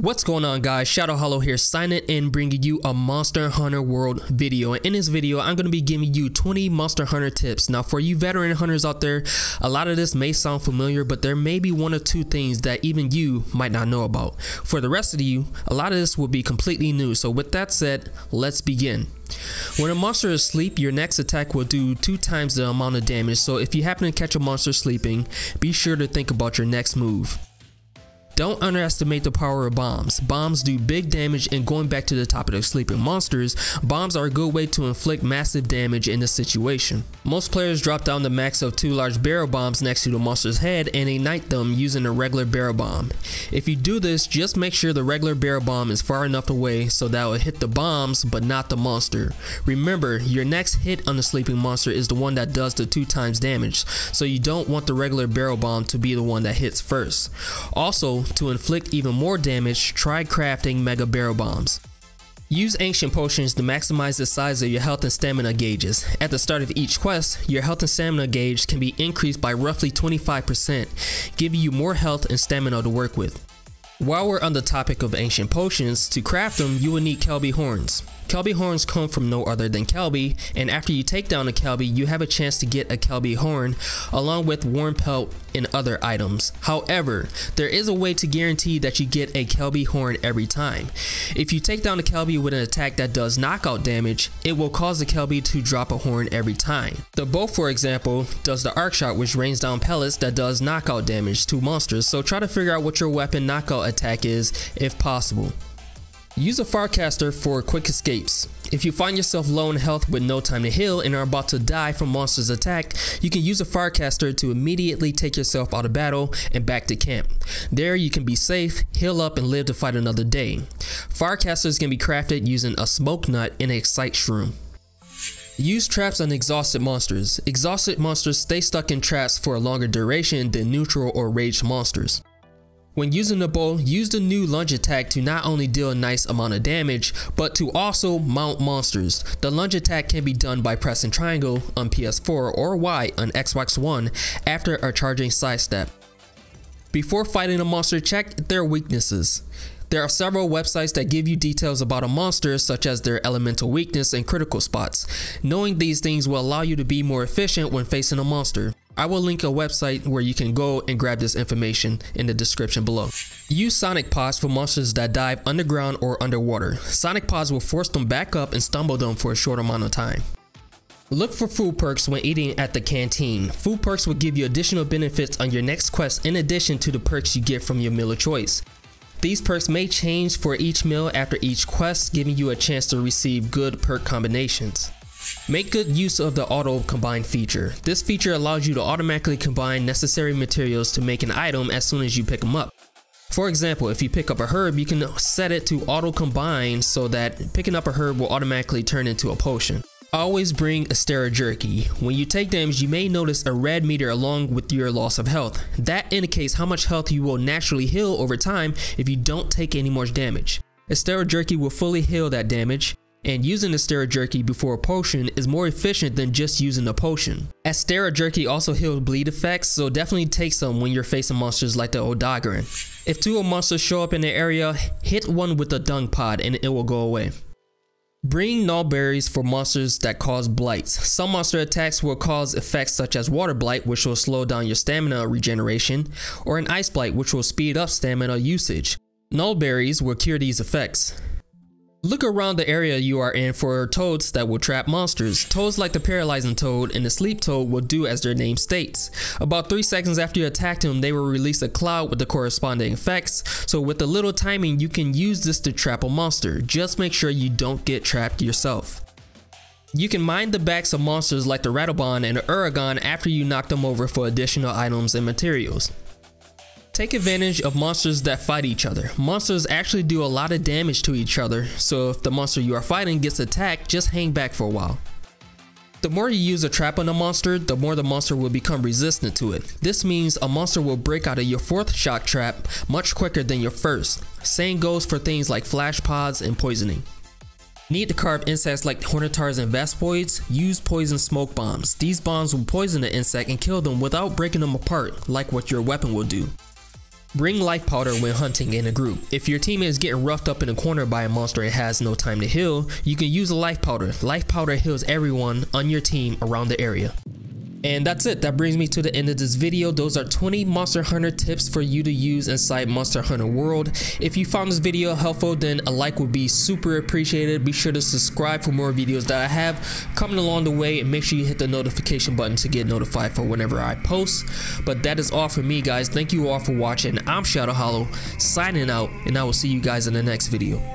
What's going on, guys? Shadow Hollow here, signing in, bringing you a Monster Hunter World video. And in this video, I'm going to be giving you 20 Monster Hunter tips. Now, for you veteran hunters out there, a lot of this may sound familiar, but there may be one or two things that even you might not know about. For the rest of you, a lot of this will be completely new. So with that said, let's begin. When a monster is asleep, your next attack will do 2 times the amount of damage. So if you happen to catch a monster sleeping, be sure to think about your next move. Don't underestimate the power of bombs. Bombs do big damage, and going back to the topic of sleeping monsters, bombs are a good way to inflict massive damage in this situation. Most players drop down the max of 2 large barrel bombs next to the monster's head and ignite them using a regular barrel bomb. If you do this, just make sure the regular barrel bomb is far enough away so that it will hit the bombs but not the monster. Remember, your next hit on the sleeping monster is the one that does the 2 times damage, so you don't want the regular barrel bomb to be the one that hits first. Also, to inflict even more damage, try crafting mega barrel bombs. Use ancient potions to maximize the size of your health and stamina gauges. At the start of each quest, your health and stamina gauge can be increased by roughly 25%, giving you more health and stamina to work with. While we're on the topic of ancient potions, to craft them you will need Kelbi Horns. Kelbi Horns come from no other than Kelbi, and after you take down a Kelbi, you have a chance to get a Kelbi Horn along with Warm Pelt and other items. However, there is a way to guarantee that you get a Kelbi Horn every time. If you take down a Kelbi with an attack that does knockout damage, it will cause the Kelbi to drop a horn every time. The bow, for example, does the arc shot, which rains down pellets that does knockout damage to monsters, so try to figure out what your weapon knockout attack is if possible. Use a Farcaster for quick escapes. If you find yourself low in health with no time to heal and are about to die from monster's attack, you can use a Farcaster to immediately take yourself out of battle and back to camp. There you can be safe, heal up, and live to fight another day. Farcasters can be crafted using a smoke nut and an excite shroom. Use traps on exhausted monsters. Exhausted monsters stay stuck in traps for a longer duration than neutral or raged monsters. When using the bow, use the new lunge attack to not only deal a nice amount of damage, but to also mount monsters. The lunge attack can be done by pressing triangle on PS4 or Y on Xbox One after a charging sidestep. Before fighting a monster, check their weaknesses. There are several websites that give you details about a monster, such as their elemental weakness and critical spots. Knowing these things will allow you to be more efficient when facing a monster. I will link a website where you can go and grab this information in the description below. Use sonic pods for monsters that dive underground or underwater. Sonic pods will force them back up and stumble them for a short amount of time. Look for food perks when eating at the canteen. Food perks will give you additional benefits on your next quest in addition to the perks you get from your meal of choice. These perks may change for each meal after each quest, giving you a chance to receive good perk combinations. Make good use of the auto combine feature. This feature allows you to automatically combine necessary materials to make an item as soon as you pick them up. For example, if you pick up a herb, you can set it to auto combine so that picking up a herb will automatically turn into a potion. Always bring Astera Jerky. When you take damage, you may notice a red meter along with your loss of health. That indicates how much health you will naturally heal over time if you don't take any more damage. Astera Jerky will fully heal that damage, and using Astera Jerky before a potion is more efficient than just using a potion. Astera Jerky also heals bleed effects, so definitely take some when you're facing monsters like the Odogaran. If 2 monsters show up in the area, hit one with a Dung pod and it will go away. Bring nullberries for monsters that cause blights. Some monster attacks will cause effects such as water blight, which will slow down your stamina regeneration, or an ice blight, which will speed up stamina usage. Nullberries will cure these effects. Look around the area you are in for toads that will trap monsters. Toads like the paralyzing toad and the sleep toad will do as their name states. About 3 seconds after you attack them, they will release a cloud with the corresponding effects, so with a little timing you can use this to trap a monster. Just make sure you don't get trapped yourself. You can mine the backs of monsters like the Rattlebon and the Uragon after you knock them over for additional items and materials. Take advantage of monsters that fight each other. Monsters actually do a lot of damage to each other, so if the monster you are fighting gets attacked, just hang back for a while. The more you use a trap on a monster, the more the monster will become resistant to it. This means a monster will break out of your 4th shock trap much quicker than your 1st. Same goes for things like flash pods and poisoning. Need to carve insects like Hornetars and Vespoids? Use poison smoke bombs. These bombs will poison the insect and kill them without breaking them apart, like what your weapon will do. Bring Lifepowder when hunting in a group. If your teammate is getting roughed up in a corner by a monster and has no time to heal, you can use a Lifepowder. Lifepowder heals everyone on your team around the area. And that's it. That brings me to the end of this video. Those are 20 Monster Hunter tips for you to use inside Monster Hunter World. If you found this video helpful, then a like would be super appreciated. Be sure to subscribe for more videos that I have coming along the way, and make sure you hit the notification button to get notified for whenever I post. But that is all for me, guys. Thank you all for watching. I'm Shadow Hollow signing out, and I will see you guys in the next video.